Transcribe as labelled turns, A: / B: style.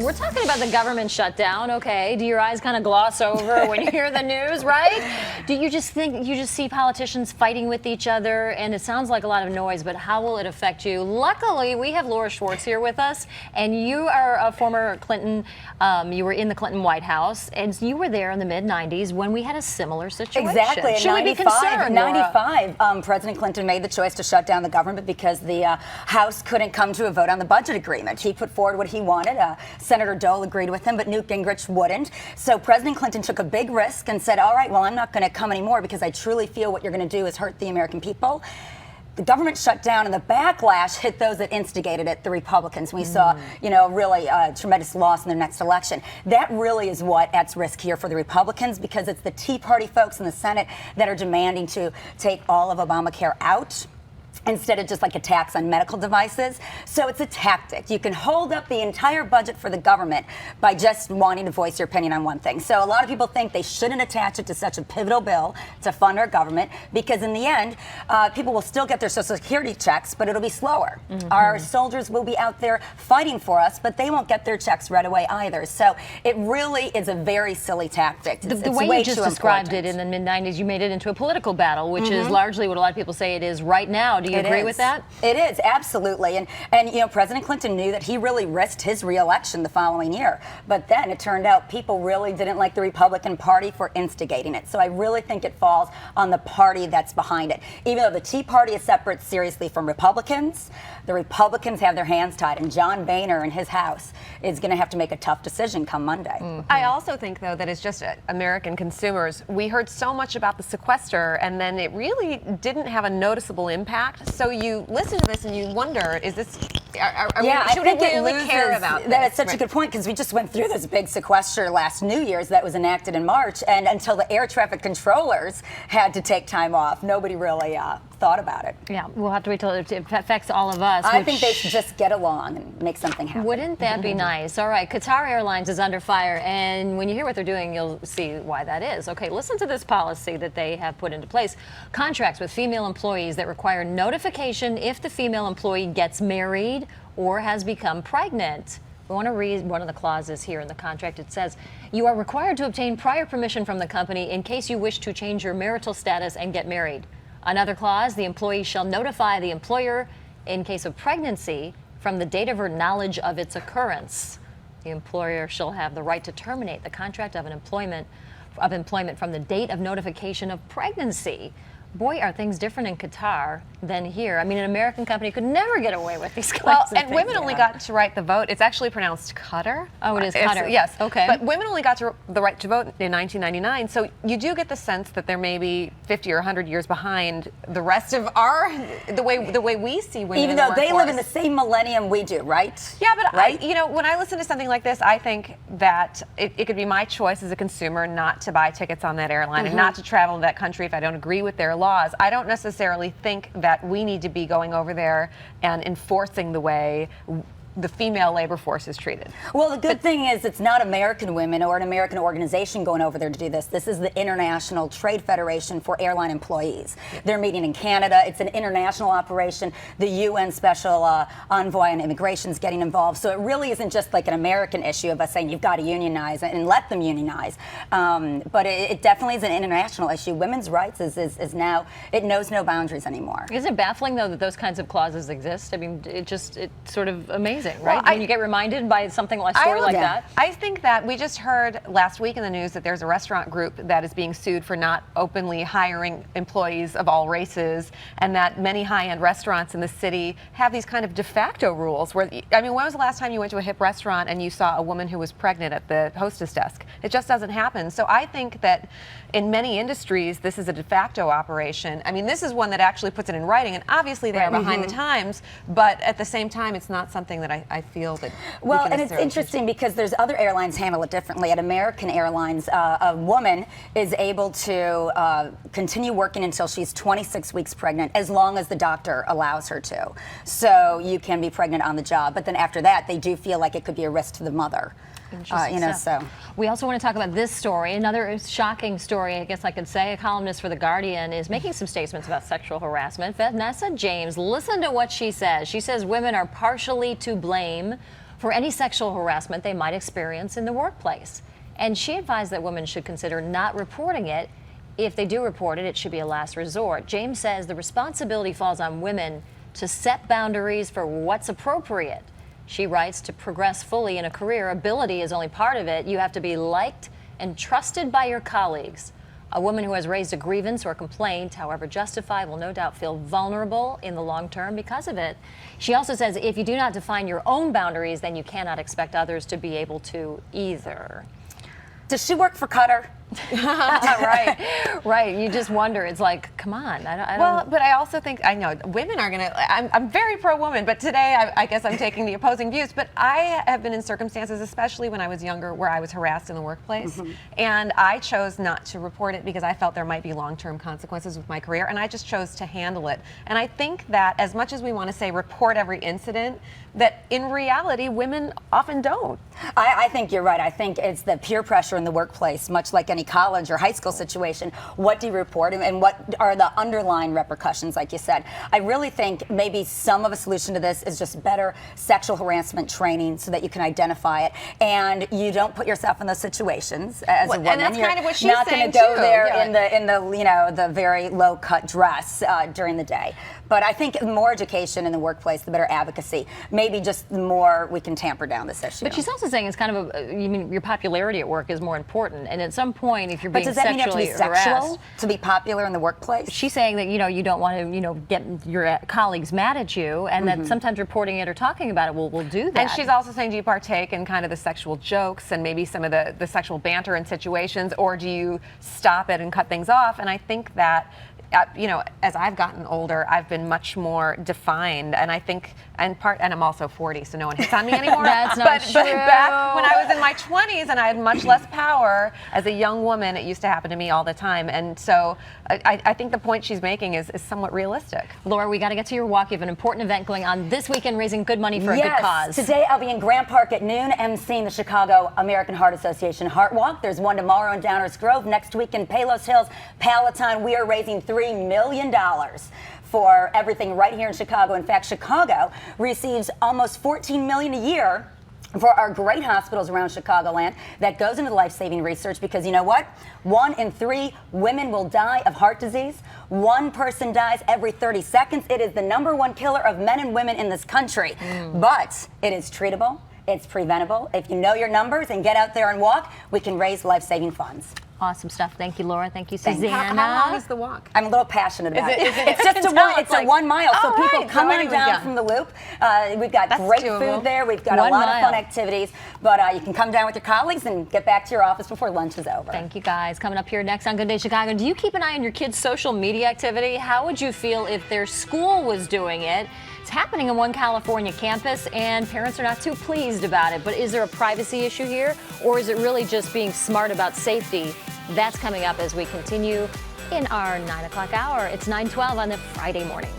A: We're talking about the government shutdown, okay? Do your eyes kind of gloss over when you hear the news, right? Do you just think, you just see politicians fighting with each other, and it sounds like a lot of noise, but how will it affect you? Luckily, we have Laura Schwartz here with us, and you are a former Clinton, you were in the Clinton White House, and you were there in the mid-90s when we had a similar situation.
B: Exactly.
A: Should we be concerned, Laura?
B: 95, President Clinton made the choice to shut down the government because the House couldn't come to a vote on the budget agreement. He put forward what he wanted. Senator Dole agreed with him, but Newt Gingrich wouldn't. So President Clinton took a big risk and said, all right, well, I'm not going to come anymore because I truly feel what you're going to do is hurt the American people. The government shut down, and the backlash hit those that instigated it, the Republicans. We saw, really tremendous loss in their next election. That really is what at risk here for the Republicans, because it's the Tea Party folks in the Senate that are demanding to take all of Obamacare out, instead of just like a tax on medical devices. So it's a tactic. You can hold up the entire budget for the government by just wanting to voice your opinion on one thing. So a lot of people think they shouldn't attach it to such a pivotal bill to fund our government, because in the end, people will still get their Social Security checks, but it'll be slower. Our soldiers will be out there fighting for us, but they won't get their checks right away either. So it really is a very silly tactic.
A: The way you just described it in the mid-90s, you made it into a political battle, which is largely what a lot of people say it is right now. Do you agree with that?
B: It is, absolutely. And President Clinton knew that he really risked his re-election the following year. But then it turned out people really didn't like the Republican Party for instigating it. So I really think it falls on the party that's behind it. Even though the Tea Party is separate seriously from Republicans, the Republicans have their hands tied. And John Boehner in his house is going to have to make a tough decision come Monday.
C: I also think, though, that it's just American consumers. We heard so much about the sequester, and then it really didn't have a noticeable impact. So you listen to this and you wonder, is this, should we really care about this?
B: That's such a good point, because we just went through this big sequester last New Year's that was enacted in March, and until the air traffic controllers had to take time off, nobody really thought about it.
A: Yeah, we'll have to wait till it affects all of us.
B: I think they should just get along and make something happen.
A: Wouldn't that be nice? All right, Qatar Airlines is under fire, and when you hear what they're doing, you'll see why that is. Okay, listen to this policy that they have put into place. Contracts with female employees that require notification if the female employee gets married or has become pregnant. We want to read one of the clauses here in the contract. It says, you are required to obtain prior permission from the company in case you wish to change your marital status and get married. Another clause, the employee shall notify the employer in case of pregnancy from the date of her knowledge of its occurrence. The employer shall have the right to terminate the contract of employment from the date of notification of pregnancy. Boy, are things different in Qatar than here. I mean, an American company could never get away with these kinds of things.
C: And women only got to write the vote. It's actually pronounced Qatar.
A: Oh, it is Qatar.
C: Yes.
A: Okay.
C: But women only got the right to vote in 1999. So you do get the sense that they're maybe 50 or 100 years behind the rest of the way we see women.
B: Even though they live in the same millennium we do, right?
C: Yeah, but
B: right?
C: When I listen to something like this, I think that it could be my choice as a consumer not to buy tickets on that airline and not to travel to that country if I don't agree with their laws. I don't necessarily think that we need to be going over there and enforcing the way the female labor force is treated.
B: Well, the good thing is it's not American women or an American organization going over there to do this. This is the International Trade Federation for Airline Employees. They're meeting in Canada. It's an international operation. The UN Special Envoy on Immigration is getting involved. So it really isn't just like an American issue of us saying you've got to unionize and let them unionize. But it definitely is an international issue. Women's rights is now, it knows no boundaries anymore.
A: Isn't it baffling, though, that those kinds of clauses exist? I mean, it's sort of amazing. Right?
C: Well,
A: when you get reminded by something like a story like that.
C: I think that we just heard last week in the news that there's a restaurant group that is being sued for not openly hiring employees of all races, and that many high-end restaurants in the city have these kind of de facto rules where, I mean, when was the last time you went to a hip restaurant and you saw a woman who was pregnant at the hostess desk? It just doesn't happen. So I think that in many industries, this is a de facto operation. I mean, this is one that actually puts it in writing, and obviously they are behind the times, but at the same time, it's not something that I feel that.
B: Well, and it's interesting because there's other airlines handle it differently. At American Airlines, a woman is able to continue working until she's 26 weeks pregnant, as long as the doctor allows her to. So you can be pregnant on the job, but then after that, they do feel like it could be a risk to the mother. So
A: we also want to talk about this story, another shocking story, I guess I could say. A columnist for The Guardian is making some statements about sexual harassment. Vanessa James, listen to what she says. She says women are partially to blame for any sexual harassment they might experience in the workplace. And she advised that women should consider not reporting it. If they do report it, it should be a last resort. James says the responsibility falls on women to set boundaries for what's appropriate. She writes, to progress fully in a career, ability is only part of it. You have to be liked and trusted by your colleagues. A woman who has raised a grievance or complaint, however justified, will no doubt feel vulnerable in the long term because of it. She also says if you do not define your own boundaries, then you cannot expect others to be able to either.
B: Does she work for Qatar?
A: Right. You just wonder. It's like, come on. I don't.
C: Well, but I also think, I know women are going to, I'm very pro-woman, but today I guess I'm taking the opposing views. But I have been in circumstances, especially when I was younger, where I was harassed in the workplace. And I chose not to report it because I felt there might be long-term consequences with my career. And I just chose to handle it. And I think that as much as we want to say report every incident, that in reality, women often don't.
B: I think you're right. I think it's the peer pressure in the workplace, much like any college or high school situation. What do you report and what are the underlying repercussions, like you said? I really think maybe some of a solution to this is just better sexual harassment training so that you can identify it and you don't put yourself in those situations as a woman.
C: And that's
B: you're
C: kind of what she's
B: not
C: saying
B: going to go
C: too.
B: there
C: Yeah.
B: in the you know, the very low cut dress during the day. But I think the more education in the workplace, the better advocacy. Maybe just the more we can tamper down this issue.
A: But she's also saying it's kind of you mean your popularity at work is more important, and at some point, if you're being
B: does that mean you have to be
A: sexually harassed,
B: sexual to be popular in the workplace?
A: she's saying that you don't want to get your colleagues mad at you, and that sometimes reporting it or talking about it will do that.
C: And she's also saying, do you partake in kind of the sexual jokes and maybe some of the sexual banter in situations, or do you stop it and cut things off? And I think that as I've gotten older, I've been much more defined, and I think, and I'm also 40, so no one hits on me anymore.
A: That's not true.
C: But back when I was in my 20s and I had much less power as a young woman, it used to happen to me all the time. And so I think the point she's making is somewhat realistic.
A: Laura, we got to get to your walk. You have an important event going on this weekend, raising good money for a good cause.
B: Today I'll be in Grant Park at noon, emceeing the Chicago American Heart Association Heart Walk. There's one tomorrow in Downers Grove. Next week in Palos Hills, Palatine. We are raising $3 million for everything right here in Chicago. In fact, Chicago receives almost $14 million a year for our great hospitals around Chicagoland that goes into life-saving research, because you know what? 1 in 3 women will die of heart disease. 1 person dies every 30 seconds. It is the #1 killer of men and women in this country. But it is treatable. It's preventable. If you know your numbers and get out there and walk, we can raise life-saving funds.
A: Awesome stuff. Thank you, Laura. Thank you,
B: Thank you.
A: Susanna.
C: How long is the walk?
B: I'm a little passionate about it.
C: Is it-
B: It's just a 1 mile, so
C: Oh,
B: people
C: right.
B: come
C: So
B: on
C: anyway,
B: down
C: yeah.
B: from the loop. We've got
C: That's
B: great
C: doable.
B: food there. We've got
A: 1
B: a lot of fun
A: mile.
B: activities, but you can come down with your colleagues and get back to your office before lunch is over.
A: Thank you, guys. Coming up here next on Good Day Chicago, do you keep an eye on your kids' social media activity? How would you feel if their school was doing it? It's happening in one California campus, and parents are not too pleased about it. But is there a privacy issue here, or is it really just being smart about safety? That's coming up as we continue in our 9 o'clock hour. It's 9:12 on the Friday morning.